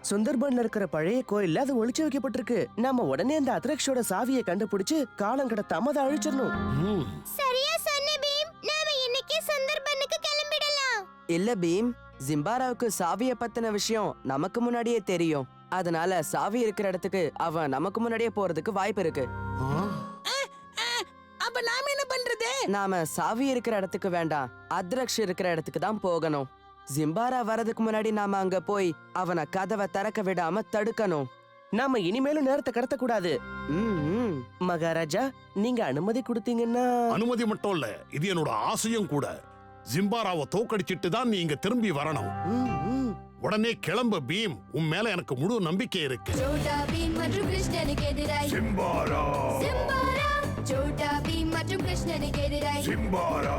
சுந்தர்பன்ல இருக்கிற பழைய கோயில்ல அது ஒளிச்சு வைக்கப்பட்டிருக்கு. நாம உடனே அந்த அத்ரக்ஷோட சாவியை கண்டுபிடிச்சு காலம் கடத்தாம அதை அழிச்சிடணும். சரியா சொன்ன பீம். நாம இன்னைக்கு சுந்தர்பனுக்கு கிளம்பிடலாம். இல்ல பீம், ஜிம்பாராவுக்கு சாவிய பத்தின விஷயம் நமக்கு முன்னாடியே தெரியும். அதனால சாவி இருக்கிற இடத்துக்கு அவன் நமக்கு முன்னாடியே போறதுக்கு வாய்ப்பு இருக்கு. அப்ப நாம என்ன பண்றது? நாம சாவி இருக்கிற இடத்துக்கு வேண்டாம், அத்ரக்ஷ் இருக்கிற இடத்துக்கு தான் போகணும். ஜிம்பாரா வரதுக்கு முன்னாடி நாம அங்க போய் அவனை கதவை திறக்க விடாம தடுக்கணும். நாம இனிமேலும் நேரத்தை கடத்த கூடாது. மகாராஜா, நீங்க அனுமதி கொடுத்தீங்கன்னா. அனுமதி மட்டும் இல்ல, இது என்னோட ஆசையும் கூட. ஜிம்பாராவை தோக்கடிச்சிட்டு தான் நீ இங்க திரும்பி வரணும். உடனே கிளம்பு பீம், உன் மேல எனக்கு முழு நம்பிக்கை இருக்கு. சோட்டா பீம் மற்றும் கிருஷ்ணனுக்கு எதிராய் ஜிம்பாரா, ஜிம்பாரா. சோட்டா பீம் மற்றும் கிருஷ்ணனுக்கு எதிராய் ஜிம்பாரா.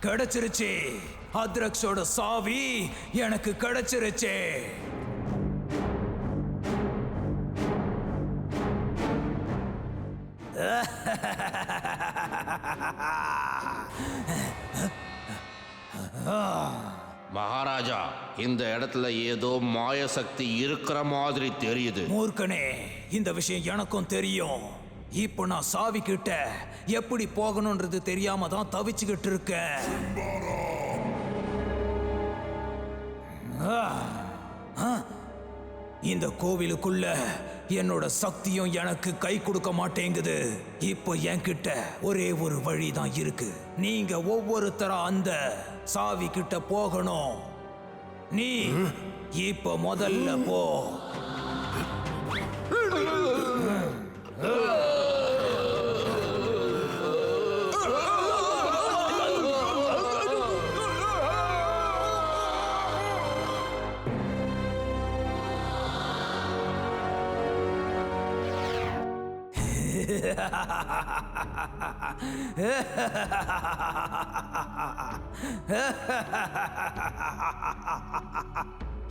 கிடைச்சிருச்சு, அத்ரக்ஷோட சாவி எனக்கு கிடைச்சிருச்சு. மகாராஜா, இந்த இடத்துல ஏதோ மாய சக்தி இருக்கிற மாதிரி தெரியுது. மூர்க்கனே, இந்த விஷயம் எனக்கும் தெரியும். இப்போ நான் சாவி கிட்ட எப்படி போகணும்ன்றது தெரியாம தான் தவிச்சுக்கிட்டு இருக்கேன். இந்த கோவிலுக்குள்ள என்னோட சக்தியும் எனக்கு கை கொடுக்க மாட்டேங்குது. இப்போ என்கிட்ட ஒரே ஒரு வழிதான் இருக்கு. நீங்க ஒவ்வொருத்தரா அந்த சாவி கிட்ட போகணும். நீ இப்போ முதல்ல போ.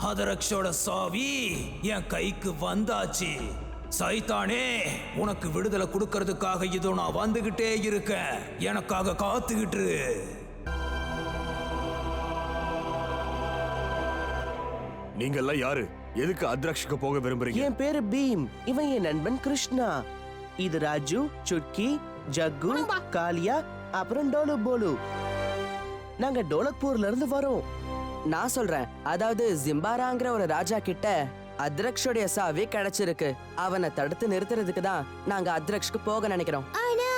அத்ரக்ஷோட சாவி என் கைக்கு வந்தாச்சு. சைத்தானே, உனக்கு விடுதலை கொடுக்கறதுக்காக இதோ நான் வந்துகிட்டே இருக்கேன். எனக்காக காத்துக்கிட்டு. நீங்க எல்லாம் யாரு? எதுக்கு அத்ரக்ஷுக்கு போக விரும்புறீங்க? என் பேரு பீம், இவன் என் நண்பன் கிருஷ்ணா. இது ராஜு, சுட்கி, ஜக்கு, காலியா, அப்புறம் டோலு போலு. நாங்க டோலக்பூர்ல இருந்து வரோம். நான் சொல்றேன், அதாவது ஜிம்பாராங்கிற ஒரு ராஜா கிட்ட அத்ரக்ஷோடைய சாவி கிடைச்சிருக்கு. அவனை தடுத்து நிறுத்துறதுக்கு தான் நாங்க அத்ரக்ஷ்க்கு போக நினைக்கிறோம். ஆனா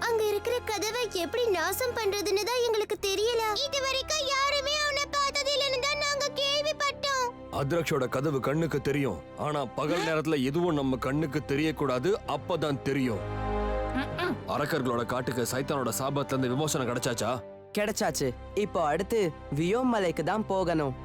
அங்க இருக்கிற கதவை எப்படி நாசம் பண்றதுன்னு தான் எங்களுக்கு தெரியல. இது வரைக்கும் யாருமே அவனை பார்த்தது இல்லன்னு தான் நாங்க கேள்விப்பட்டோம். அத்ரக்ஷோட கதவு கண்ணுக்கு தெரியும், ஆனா பகல் நேரத்துல எதுவும் நம்ம கண்ணுக்கு தெரியக்கூடாது. அப்பதான் தெரியும். அரக்கர்களோட காட்டுக்கு சைத்தானோட சாபத்துல இருந்து விமோசனம் கிடைச்சாச்சா? கிடைச்சாச்சு. இப்போ அடுத்து வியோம் மலைக்கு தான் போகணும்.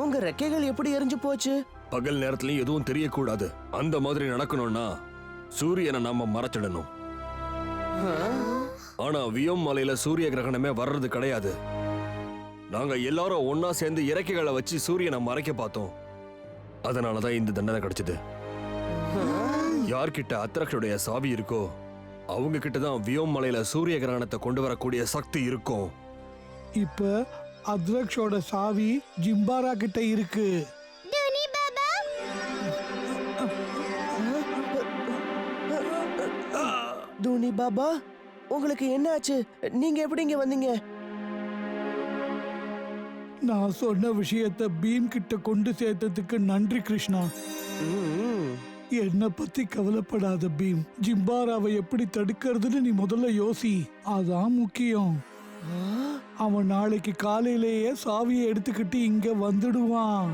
உங்க ரெக்கைகள் எப்படி எரிஞ்சு போச்சு? பகல் நேரத்துலயும் எதுவும் தெரியக்கூடாது. அந்த மாதிரி நடக்கணும்னா சூரியனை நாம மறைச்சிடணும். ஆனா வியோம் மலையில சூரிய கிரகணமே வர்றது கிடையாது. நாங்க எல்லாரும் ஒன்னா சேர்ந்து இறக்கைகளை வச்சு சூரியனை மறைக்க பார்த்தோம். அதனாலதான் இந்த தண்டனை கிடைச்சது. யார்கிட்ட அத்ரக்ஷோடைய சாவி இருக்கோ அவங்க கிட்டதான் வியோம் மலையில சூரிய கிரகணத்தை கொண்டு வரக்கூடிய சக்தி இருக்கும். இப்ப அத்ரக்ஷோட சாவி ஜிம்பாரா கிட்ட இருக்கு. துனி பாபா, தூணி பாபா, உங்களுக்கு என்ன ஆச்சு? நீங்க எப்படி இங்க வந்தீங்க? நான் சொன்ன விஷயத்த பீம் கிட்ட கொண்டு சேர்த்ததுக்கு நன்றி கிருஷ்ணா. என்ன பத்தி கவலைப்படாத பீம். ஜிம்பாராவை எப்படி தடுக்கிறதுன்னு நீ முதல்ல யோசி. அதான் முக்கியம். அவன் நாளைக்கு காலையிலேயே சாவியை எடுத்துக்கிட்டு இங்க வந்துடுவான்.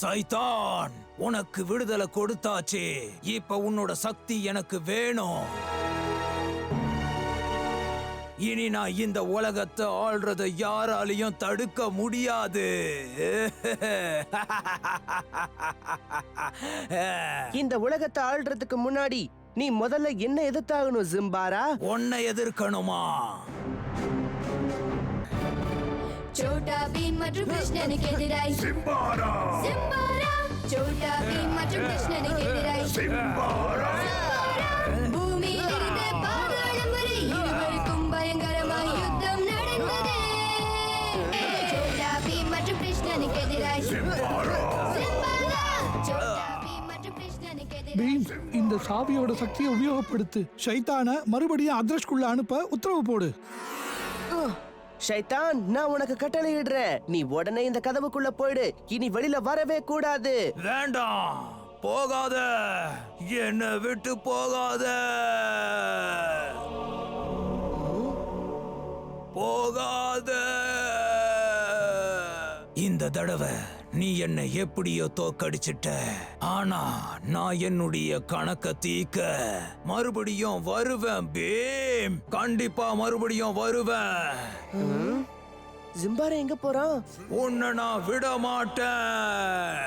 சைத்தான், உனக்கு விடுதலை கொடுத்தாச்சே, இப்ப உன்னோட சக்தி எனக்கு வேணும். இனி நான் இந்த உலகத்தை ஆள்றத யாராலையும் தடுக்க முடியாது. இந்த உலகத்தை ஆள்றதுக்கு முன்னாடி நீ முதல்ல என்ன எதிர்த்தாகணும் ஜிம்பாரா? உன்னை எதிர்க்கணுமா? சோட்டா பீம் மற்றும் கிருஷ்ணனுக்கு எதிராய் சிம்பாரா, சோட்டா பீம் மற்றும் கிருஷ்ணனுக்கு எதிராய் சிம்பாரா, பூமியில் இருந்து பாதாளம் வரை இருவருக்கும் பயங்கரமாய் யுத்தம் நடந்தது. சோட்டா பீம் மற்றும் கிருஷ்ணனுக்கு எதிராய் சிம்பாரா, சோட்டா பீம் மற்றும் கிருஷ்ணனுக்கு எதிராய். பீம், இந்த சாவியோட சக்தியை உபயோகப்படுத்து. ஷைத்தான மறுபடியும் அத்ரஷ்குள்ள அனுப்ப உத்தரவு போடு. ஷைத்தான், நான் உனக்கு கட்டளையிடுறேன். நீ உடனே இந்த கதவுக்குள்ள போயிடு. இனி வெளியில வரவே கூடாது. வேண்டாம், போகாத, என்னை விட்டு போகாத, போகாத. இந்த தடவை நீ என்னை எப்படியோ தோக்கடிச்சிட்ட. ஆனா நான் என்னுடைய கணக்க தீக்க மறுபடியும் வருவேன் பீம். கண்டிப்பா மறுபடியும் வருவேன். ஜிம்பாரா எங்க போறான்? உன்னை நான் விட மாட்டேன்.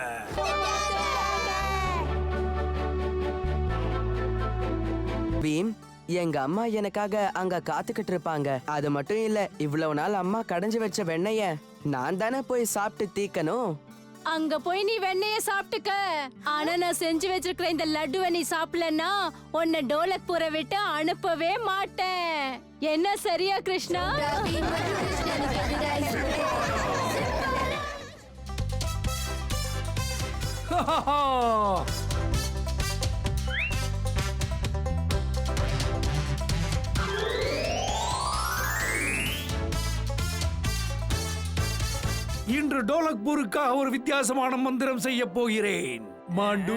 பீம், எங்க அம்மா எனக்காக அங்க காத்துக்கிட்டு இருப்பாங்க. அது மட்டும் இல்ல, இவ்வளவு நாள் அம்மா கடைஞ்சு வச்ச வெண்ணெய நான் தானே போய் சாப்பிட்டு தீக்கணும். அங்க போய் நீ வெண்ணெய சாப்பிட்டுக்க. ஆனா நான் செஞ்சு வச்சிருக்கிற இந்த லட்டுவை நீ சாப்பிடலன்னா உன்னை டோலக்பூரை விட்டு அனுப்பவே மாட்டேன். என்ன சரியா கிருஷ்ணா? பீம் மற்றும் கிருஷ்ணனுக்கு எதிராய் இன்று டோலக்பூருக்காக ஒரு வித்தியாசமான மந்திரம் செய்ய போகிறேன். மாண்டு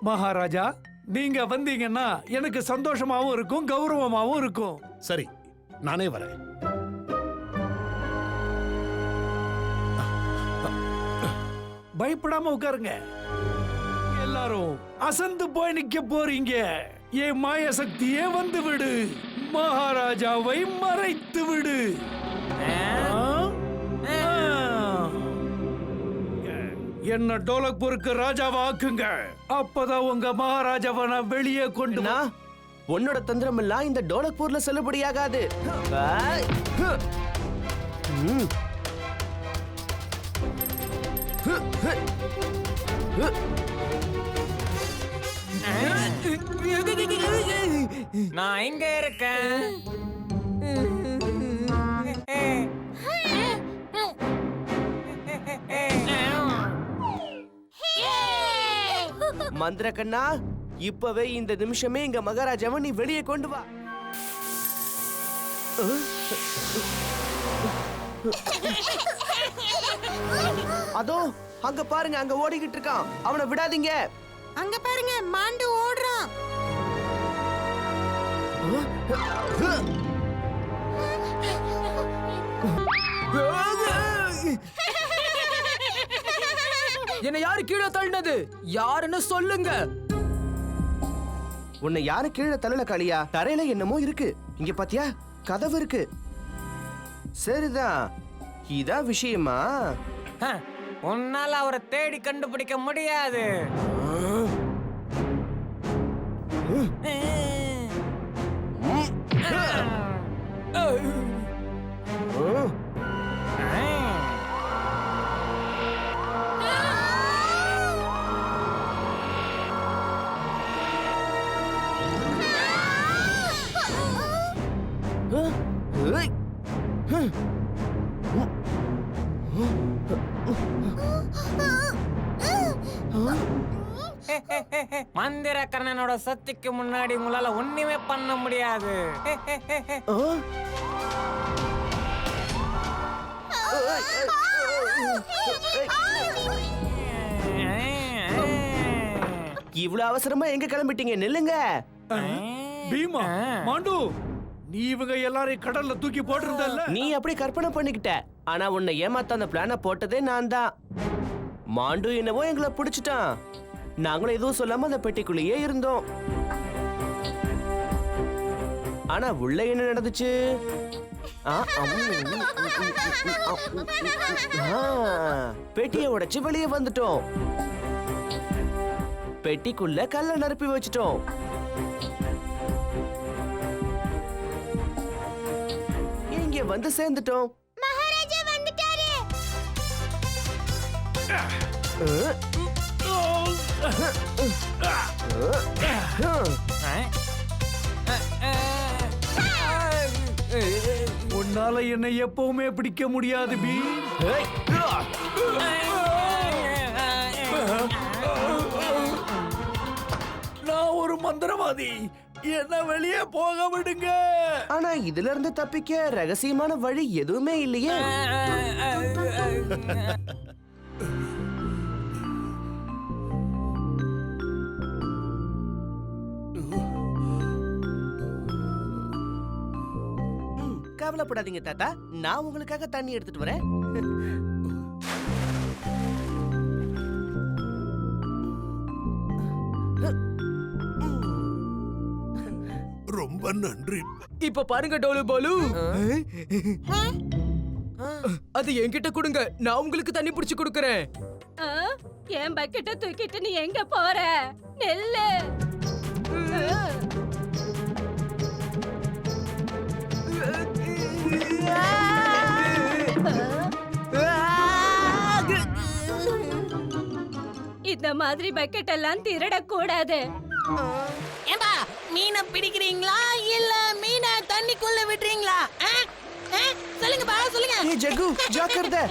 மகாராஜா, நீங்க வந்தீங்கன்னா எனக்கு சந்தோஷமாவும் இருக்கும், கௌரவமாவும் இருக்கும். சரி, நானே வரேன். பயப்படாம உட்காருங்க. எல்லாரும் அசந்து போய் நிக்க போறீங்க. என் மாய சக்தியே வந்து விடு. மகாராஜாவை மறைத்து விடு. என்ன டோலக்பூருக்கு ராஜாவா ஆக்குங்க. அப்பதான் உங்க மகாராஜாவை நான் வெளியே கொண்டு வா. உன்னோட தந்திரம் எல்லாம் இந்த டோலக்பூர்ல செல்லுபடியாகாது. நான் இங்க இருக்கேன். மந்திர கண்ணா, இப்பவே இந்த நிமிஷமே இங்க மகாராஜாவை நீ வெளியே கொண்டு வா. அதோ அங்க பாருங்க, அங்க ஓடிக்கிட்டு இருக்கான். அவனை விடாதீங்க. அங்க பாருங்க, மாண்டு ஓடுறான். என்ன யாரு கீழே தள்ளினது? யாருன்னு சொல்லுங்க. உன்னை யாரு கீழே தள்ளல காளியா? தரையில என்னமோ இருக்கு. இங்க பாத்தியா, கதவு இருக்கு. சரிதான், இதான் விஷயமா? உன்னால அவரை தேடி கண்டுபிடிக்க முடியாது. மந்திரக்கண்ணனோட சக்திக்கு முன்னாடி உங்களால ஒண்ணுமே பண்ண முடியாது. இவ்வளவு அவசரமா எங்க கிளம்பிட்டீங்க? நில்லுங்க. பீமா, மாண்டு, நீ இவங்க எல்லாரையும் கடல்ல தூக்கி போட்டிருந்தல்ல? நீ அப்படி கற்பனை பண்ணிக்கிட்ட. ஆனா உன்னை ஏமாத்த அந்த பிளான போட்டதே நான் தான். மாண்டு என்னவோ எங்களை பிடிச்சிட்டான். நாங்களும் எதுவும் சொல்லாம அந்த பெட்டிக்குள்ளேயே இருந்தோம். ஆனா உள்ள என்ன நடந்துச்சு? பெட்டியை உடைச்சு வெளியே வந்துட்டோம். பெட்டிக்குள்ள கல்ல நிரப்பி வச்சிட்டோம். இங்க வந்து சேர்ந்துட்டோம். மகாராஜா வந்துட்டாரு. உன்னால என்னை எப்பவுமே பிடிக்க முடியாது பீ. நான் ஒரு மந்திரவாதி, என்ன வெளியே போக விடுங்க. ஆனா இதுல இருந்து தப்பிக்க ரகசியமான வழி எதுவுமே இல்லையே. கவலைப்படாதீங்க தாத்தா, நான் உங்களுக்காக தண்ணி எடுத்துட்டு வரேன். ரொம்ப நன்றி. இப்ப பாருங்க டோலு பாலு, அது என்கிட்ட கொடுங்க, நான் உங்களுக்கு தண்ணி பிடிச்சு கொடுக்கறேன். என் பக்கெட்ட தூக்கிட்டு நீ எங்க போற? நெல்லு. இந்த மாதிரி பக்கெட் எல்லாம் திருடக்கூடாது. ஏம்பா, மீனை பிடிக்கிறீங்களா இல்ல மீனை தண்ணிக்குள்ள விடுறீங்களா? சொல்லுங்கப்பா, சொல்லுங்க. ஏய் ஜக்கு, ஜாக்கிரதை.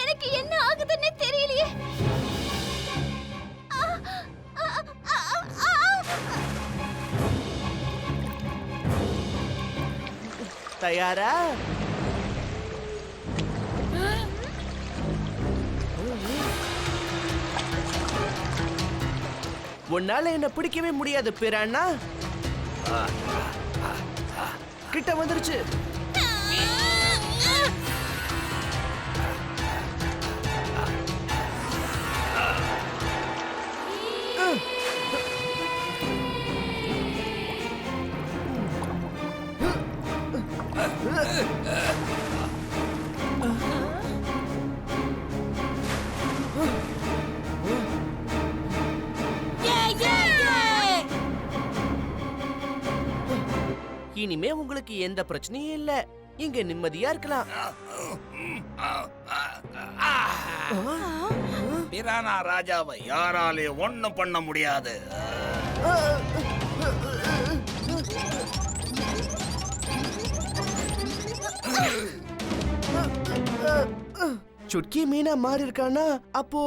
எனக்கு என்ன ஆகுதுன்னு தெரியலையே. தயாரா? உன்னால என்ன பிடிக்கவே முடியாது பிரானா. கிட்ட வந்துருச்சு. இனிமே உங்களுக்கு எந்த பிரச்சனையும் இல்ல. இங்க நிம்மதியா இருக்கலாம். பிரானா ராஜாவை யாராலே ஒண்ணும் பண்ண முடியாது. சுட்கி மீனா மாறி இருக்கானா? அப்போ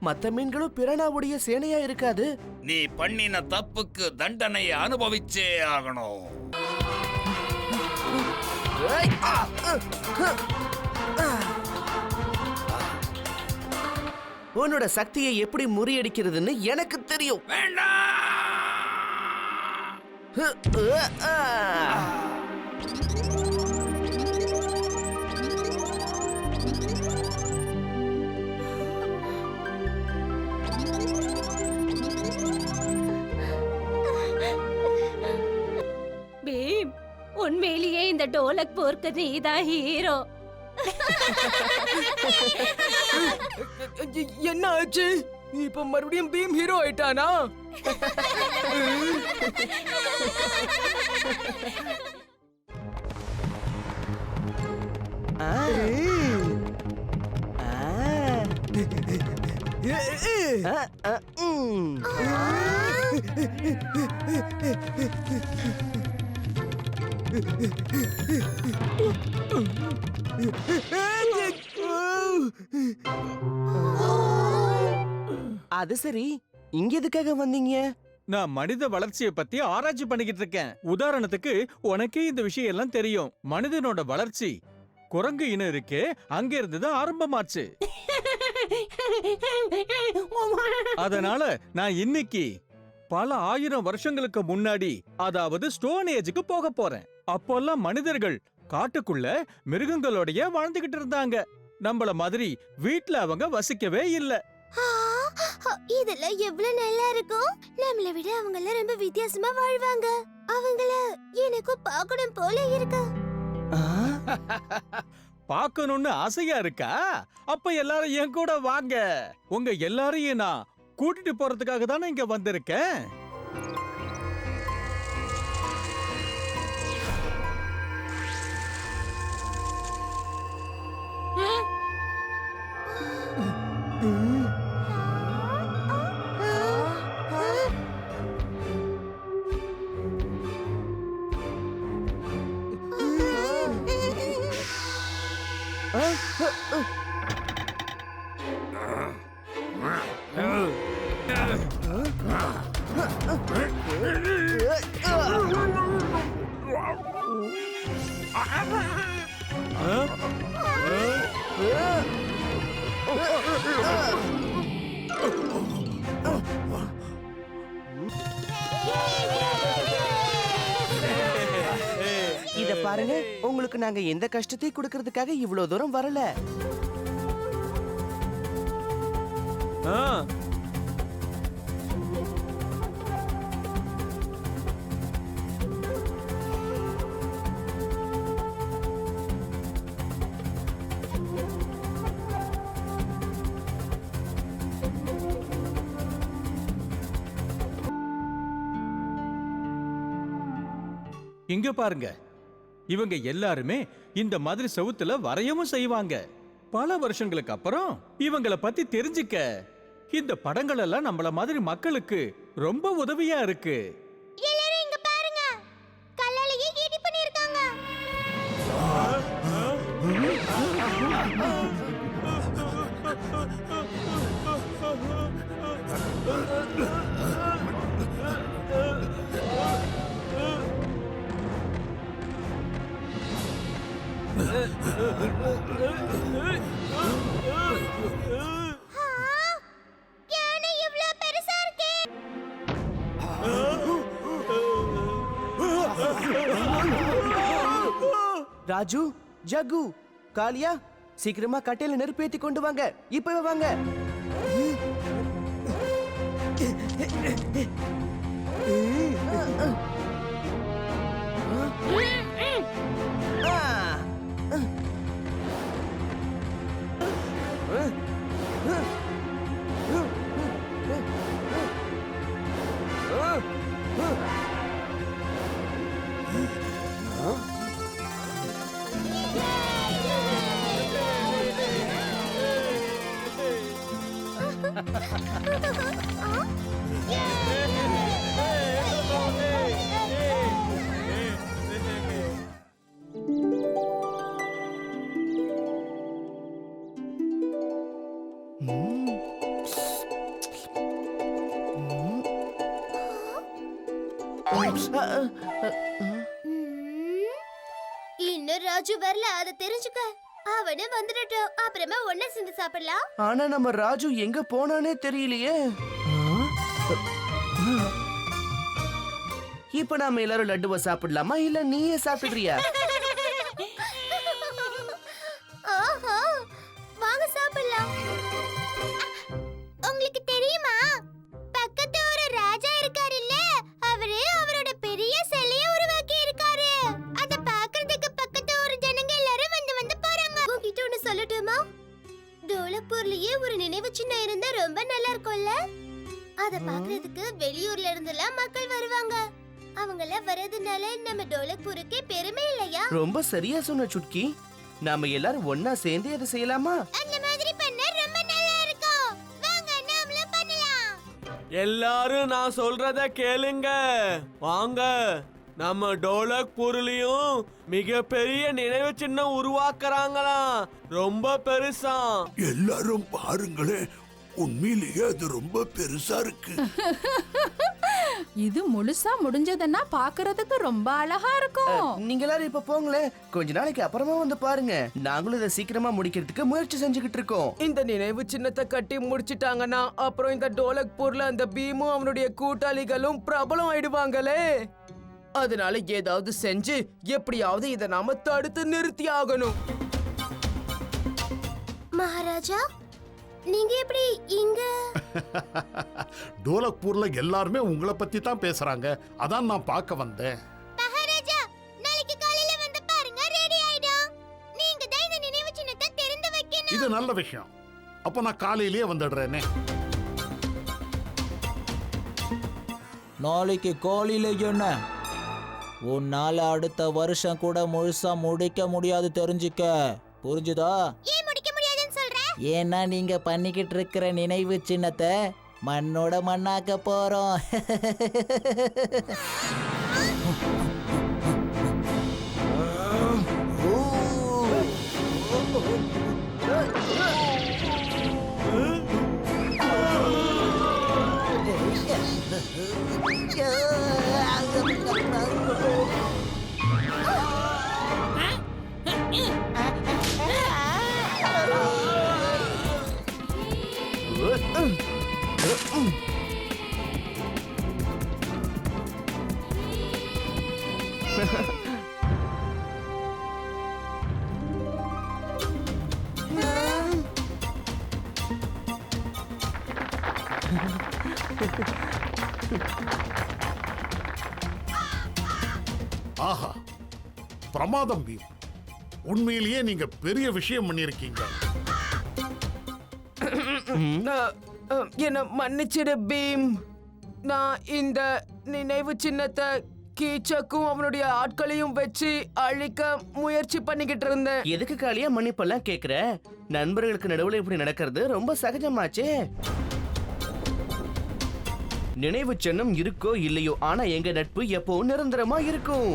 மத்த மீன்களும் பிரானாவுடைய சேனையா இருக்காது. நீ பண்ணின தப்புக்கு தண்டனையை அனுபவிச்சே ஆகணும். உன்னோட சக்தியை எப்படி முறியடிக்கிறதுன்னு எனக்கு தெரியும். உண்மையிலேயே இந்த டோலக் போர்க்கு நீதான் ஹீரோ. என்ன ஆச்சு? இப்ப மறுபடியும் பீம் ஹீரோ ஆயிட்டானா? அது சரி, இங்க எதுக்காக வந்தீங்க? நான் மனித வளர்ச்சியை பத்தி ஆராய்ச்சி பண்ணிக்கிட்டு இருக்கேன். உதாரணத்துக்கு உனக்கே இந்த விஷயம் எல்லாம் தெரியும். மனிதனோட வளர்ச்சி குரங்கு இனம் இருக்கே, அங்க இருந்து தான் ஆரம்பமாச்சு. அதனால நான் இன்னைக்கு பல 1000 வருஷங்களுக்கு முன்னாடி, அதாவது ஸ்டோன் ஏஜுக்கு போக போறேன். அப்போல்லாம் மனிதர்கள் காட்டுக்குள்ள மிருகங்களோடய வாழ்ந்துகிட்டு இருந்தாங்க. நம்மள மாதிரி வீட்ல அவங்க வசிக்கவே இல்ல. இதெல்லாம் எவ்வளவு நல்லா இருக்கும். நம்மள விட அவங்க எல்லாம் ரொம்ப வித்தியாசமா வாழ்வாங்க. அவங்கள எனக்கும் பார்க்கணும் போல இருக்கு. பார்க்கணும்னு ஆசையா இருக்கா? அப்ப எல்லாரும் என் கூட வாங்க. உங்க எல்லாரையும் நான் கூட்டிட்டு போறதுக்காக தானே இங்க வந்திருக்கேன். இத பாருங்க, உங்களுக்கு நாங்க எந்த கஷ்டத்தையும் கொடுக்கறதுக்காக இவ்வளவு தூரம் வரல. இங்க பாருங்க, இவங்க எல்லாருமே இந்த மாதிரி செவுத்துல வரையவும் செய்வாங்க. பல வருஷங்களுக்கு அப்புறம் இவங்கள பத்தி தெரிஞ்சுக்க இந்த படங்கள் எல்லாம் நம்மள மாதிரி மக்களுக்கு ரொம்ப உதவியா இருக்கு. எல்லாரும் இங்க பாருங்க, கல்லாலேயே ஈடி பண்ணிருக்காங்க. யானை இவ்ளோ பெருசா இருக்கே. ராஜு, ஜக்கு, காளியா, சீக்கிரமா கட்டையில நெருப்பேத்தி கொண்டு வாங்க. இப்பவே வாங்க. இன்னும் ராஜு வரல, அத தெரிஞ்சுக்க. அவனே வந்துடட்டும், அப்புறமா ஒண்ணா சேர்ந்து சாப்பிடலாம். ஆனா நம்ம ராஜு எங்க போனானே தெரியலையே. இப்ப நாம எல்லாரும் லட்டுவை சாப்பிடலாமா, இல்ல நீயே சாப்பிடுறியா? ஆஹா, வாங்க சாப்பிடலாம். உங்களுக்கு தெரியுமா, பக்கத்து ஒரு ராஜா இருக்காரு இல்ல, அவரு அவரோட பெரிய சிலையை உருவாக்கி இருக்காரு. அத அத பாக்குறதுக்கு வெளியூர்ல இருந்தெல்லாம் மக்கள் வருவாங்க. அவங்கள வரதுனால நம்ம டோலக்பூருக்கே பெருமை இல்லையா? ரொம்ப சரியா சொன்ன சுட்கி. நாம எல்லாரும் ஒன்னா சேர்ந்து அதை செய்யலாமா? அந்த மாதிரி பண்ண ரொம்ப நல்லா இருக்கும். வாங்க நாமளும் பண்ணலாம். எல்லாரும் நான் சொல்றத கேளுங்க. வாங்க, நம்ம டோலக்பூர்லயும் மிகப்பெரிய நினைவு சின்னம் உருவாக்குறாங்களாம். ரொம்ப பெருசா. எல்லாரும் பாருங்களேன், உண்மையிலேயே அது ரொம்ப பெருசா இருக்கு. இது முழுசா முடிஞ்சதுன்னா பாக்குறதுக்கு ரொம்ப அழகா இருக்கும். நீங்க எல்லாரும் இப்ப போங்களேன், கொஞ்ச நாளைக்கு அப்புறமா வந்து பாருங்க. நாங்களும் இதை சீக்கிரமா முடிக்கிறதுக்கு முயற்சி செஞ்சுக்கிட்டு இருக்கோம். இந்த நினைவு சின்னத்தை கட்டி முடிச்சிட்டாங்கன்னா அப்புறம் இந்த டோலக்பூர்ல அந்த பீமும் அவனுடைய கூட்டாளிகளும் பிரபலம் ஆயிடுவாங்களே. அதனால ஏதாவது செஞ்சு எப்படியாவது இதை நாம தடுத்து நிறுத்தி ஆகணும். மகாராஜா, நீங்க எப்படி இங்க? டோலக்பூர்ல எல்லாருமே உங்களை பத்தி தான் பேசுறாங்க. அதான் நான் பார்க்க வந்தேன். மகாராஜா, நாளைக்கு காலையில வந்து பாருங்க, ரெடி ஆயிடும். நீங்க தான் இந்த நினைவு சின்னத்தை திறந்து வைக்கணும். இது நல்ல விஷயம். அப்ப நான் காலையிலேயே வந்துடுறேனே. நாளைக்கு காலையில என்ன? உன்னால அடுத்த வருஷம் கூட முழுசா முடிக்க முடியாது, தெரிஞ்சுக்க. புரிஞ்சுதா? ஏன் முடிக்க முடியாதுன்னு சொல்ற? ஏன்னா நீங்க பண்ணிக்கிட்டு இருக்கிற நினைவு சின்னத்தை மண்ணோட மண்ணாக்க போறோம். ஆஹா, பிரமாதம் பீம். உண்மையிலேயே நீங்க பெரிய விஷயம் பண்ணிருக்கீங்க. என்ன மன்னிச்சிடு பீம். நான் இந்த நினைவு சின்னத்தை கீச்சக்கும் அவனுடைய ஆட்களையும் வச்சு அழிக்க முயற்சி பண்ணிக்கிட்டு இருந்தேன். எதுக்கு காலியா மன்னிப்பெல்லாம் கேக்குற? நண்பர்களுக்கு நடுவுல இப்படி நடக்கிறது ரொம்ப சகஜமாச்சே. நினைவு சின்னம் இருக்கோ இல்லையோ, ஆனா எங்க நட்பு எப்பவும் நிரந்தரமா இருக்கும்.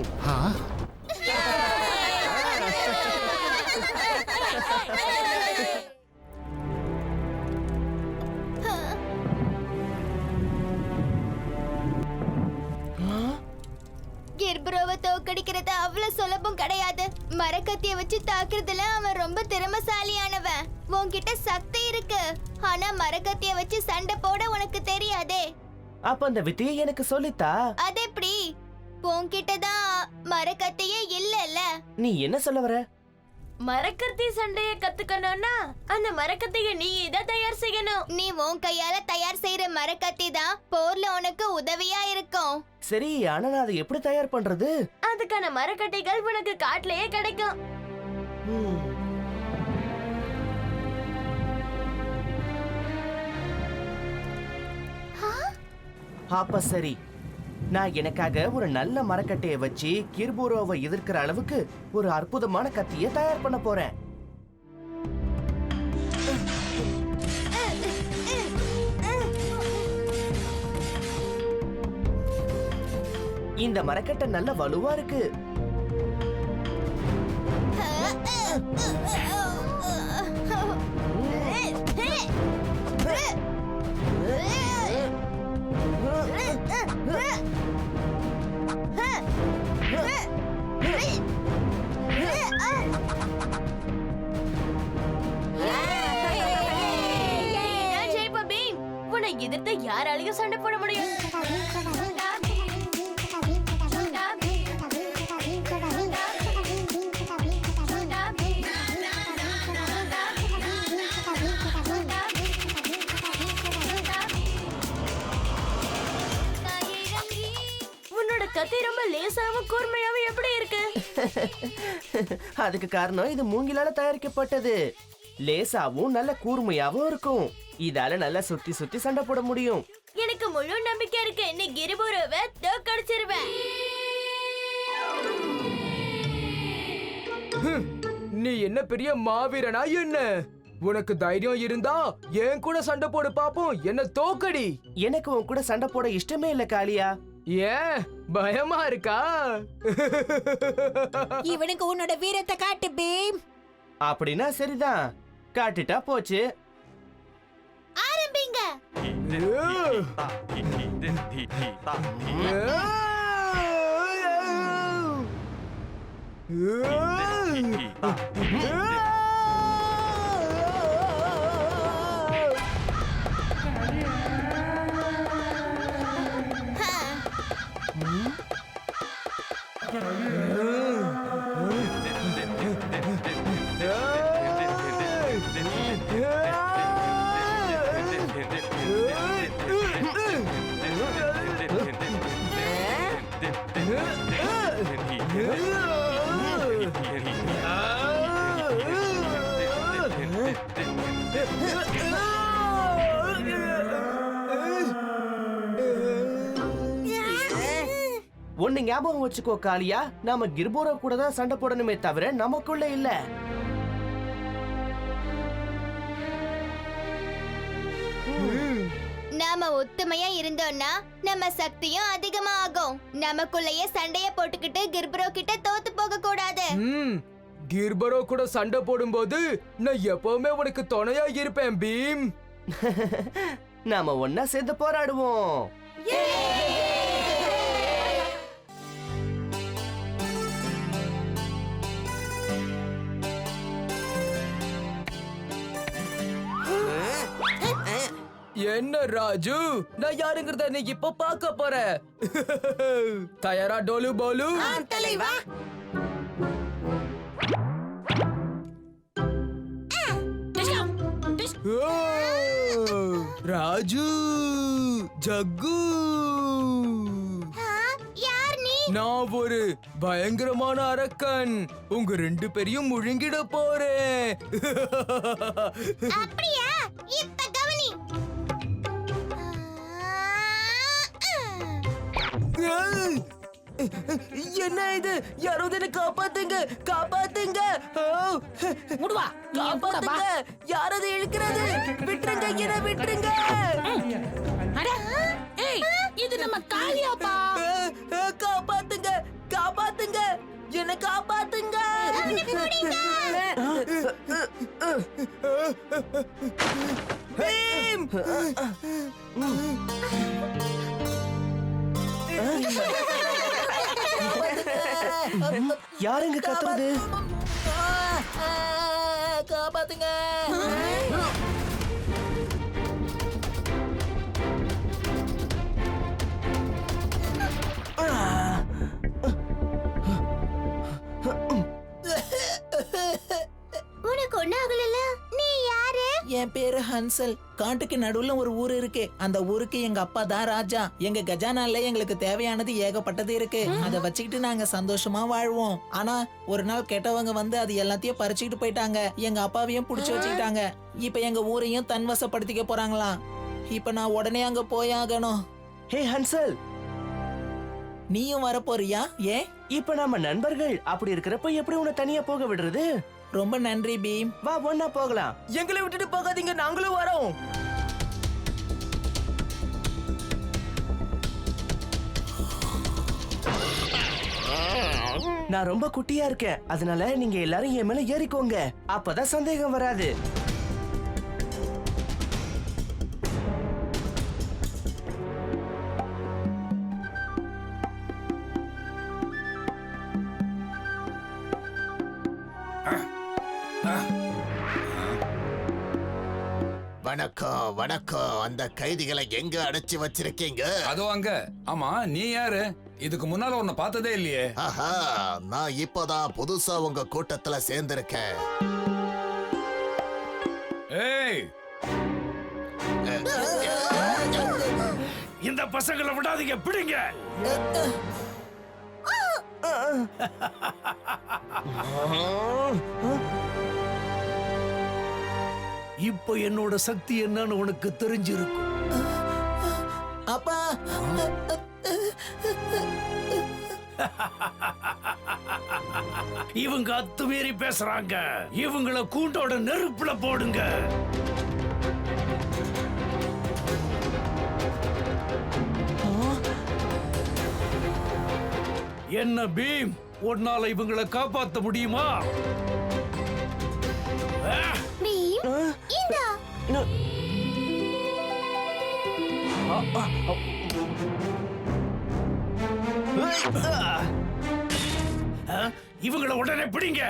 கிர்பரோவை தோக்கடிக்கிறது அவ்வளவு சுலபம் கிடையாது. மரக்கத்திய வச்சு தாக்குறதுல அவன் ரொம்ப திறமசாலியானவன். உன்கிட்ட சக்தி இருக்கு, ஆனா மரக்கத்திய வச்சு சண்டை போட உனக்கு தெரியாதே. அப்ப அந்த வித்தையை எனக்கு சொல்லித்தா. அது எப்படி? உன்கிட்ட தான் மரக்கத்தியே இல்லல்ல. நீ என்ன சொல்ல வர? மரக்கத்தி சண்டைய கத்துக்கணும்னா அந்த மரக்கத்திய நீ தான் தயார் செய்யணும். நீ உன் கையால தயார் செய்யற மரக்கத்தி தான் போர்ல உனக்கு உதவியா இருக்கும். சரி, ஆனா நான் அதை எப்படி தயார் பண்றது? அதுக்கான மரக்கட்டைகள் உனக்கு காட்டுலயே கிடைக்கும். அப்ப சரி, நான் எனக்காக ஒரு நல்ல மரக்கட்டையை வச்சு கிர்பூரோவை எதிர்க்கிற அளவுக்கு ஒரு அற்புதமான கத்தியை தயார் பண்ண போறேன். இந்த மரக்கட்டை நல்ல வலுவா இருக்கு. உன்னை எதிர்த்து யாராலையும் சண்டை போட முடியும்? உன்னோட கத்தி ரொம்ப லேசாவும் கூர்மையாவும் எப்படி இருக்கு? அதுக்கு காரணம் இது மூங்கிலால தயாரிக்கப்பட்டது. லேசாவும் நல்ல கூர்மையாவும் இருக்கும். இதால நல்லா சுத்தி சுத்தி சண்டை போட முடியும். எனக்கு முழு நம்பிக்கை இருக்கு நீ கிரிபுருவை தோக்கடிச்சிருவேன். நீ என்ன பெரிய மாவீரனா என்ன? உனக்கு தைரியம் இருந்தா என் கூட சண்டை போடு பாப்போம், என்ன தோக்கடி. எனக்கு உன் கூட சண்டை போட இஷ்டமே இல்ல காளியா. ஏன் பயமா இருக்கா? இவனுக்கு உன்னோட வீரத்தை காட்டு பீம். அப்படின்னா சரிதான், காட்டுட்டா போச்சு. ஆரம்பிங்க. ஒண்ணு ஞாபகம் வச்சுக்கோ காளியா, நாம கிர்போரா கூட தான் சண்டை போடணுமே தவிர நமக்குள்ள இல்ல. நாம ஒத்துமையா இருந்தோம்னா நம்ம சக்தியும் அதிகமா ஆகும். நமக்குள்ளேயே சண்டைய போட்டுக்கிட்டு கிர்பரோ கிட்ட தோத்து போக கூடாது. கிர்பரோ கூட சண்டை போடும்போது நான் எப்பவுமே உனக்கு துணையா இருப்பேன் பீம். நாம ஒன்னா சேர்ந்து போராடுவோம். என்ன ராஜு, நான் யாருங்கிறத நீ இப்ப பார்க்க போற. தயாரா டோலு போலு? தலைவா. ராஜு, ஜக்கு, நான் ஒரு பயங்கரமான அரக்கன். உங்க ரெண்டு பேரையும் முழுங்கிட போறேன். அப்படியா? இப்ப கவனி. என்ன இது? யாராவது என்ன காப்பாத்துங்க, காப்பாத்துங்க. முடுவா, காப்பாத்துங்க. யாராவது இழுக்கிறது? விட்டுருங்க, என்ன விட்டுருங்க. ஏய், இது நம்ம காளியாப்பா. காப்பாத்துங்க, காப்பாத்துங்க, என்ன காப்பாத்துங்க. பீம்! யாருங்க கத்துறது? காப்பாத்துங்க. உனக்கு ஒண்ணு ஆகல. நீ யாரு? என் பேரு ஹன்சல். காட்டுக்கு நடுவுல ஒரு ஊர் இருக்கு. அந்த ஊருக்கு எங்க அப்பா தான் ராஜா. எங்க கஜானால எங்களுக்கு தேவையானது ஏகப்பட்டது இருக்கு. அதை வச்சுக்கிட்டு நாங்க சந்தோஷமா வாழ்வோம். ஆனா ஒரு நாள் கெட்டவங்க வந்து அது எல்லாத்தையும் பறிச்சுக்கிட்டு போயிட்டாங்க. எங்க அப்பாவையும் புடிச்சு வச்சுக்கிட்டாங்க. இப்ப எங்க ஊரையும் தன்வசப்படுத்திக்க போறாங்களாம். இப்ப நான் உடனே அங்க போயாகணும். ஹே ஹன்சல், நீயும் வர போறியா? ஏன்? இப்ப நாம நண்பர்கள். அப்படி இருக்கிறப்ப எப்படி உன்னை தனியா போக விடுறது? ரொம்ப நன்றி பீம். வா, ஒன்னா போகலாம். எங்களை விட்டுட்டு போகாதீங்க, நாங்களும் வரோம். நான் ரொம்ப குட்டியா இருக்கேன், அதனால நீங்க எல்லாரும் என் மேல ஏறிக்கோங்க. அப்பதான் சந்தேகம் வராது. வணக்கம் வணக்கம். அந்த கைதிகளை எங்க அடைச்சு வச்சிருக்கீங்க? அதோ அங்க. ஆமா, நீ யாரு? இதுக்கு முன்னால உன்னை பார்த்ததே இல்லையே. ஆஹா, நான் இப்பதான் புதுசா உங்க கூட்டத்துல சேர்ந்திருக்கேன். ஏய், இந்த பசங்களை விடாதீங்க, பிடிங்க. இப்போ என்னோட சக்தி என்னன்னு உனக்கு தெரிஞ்சிருக்கும். இவங்க அத்துமீறி பேசுறாங்க. இவங்கள கூண்டோட நெருப்புல போடுங்க. என்ன பீம், உன்னால இவங்கள காப்பாத்த முடியுமா? பீம் இந்தா. இவங்கள உடனே பிடிங்க.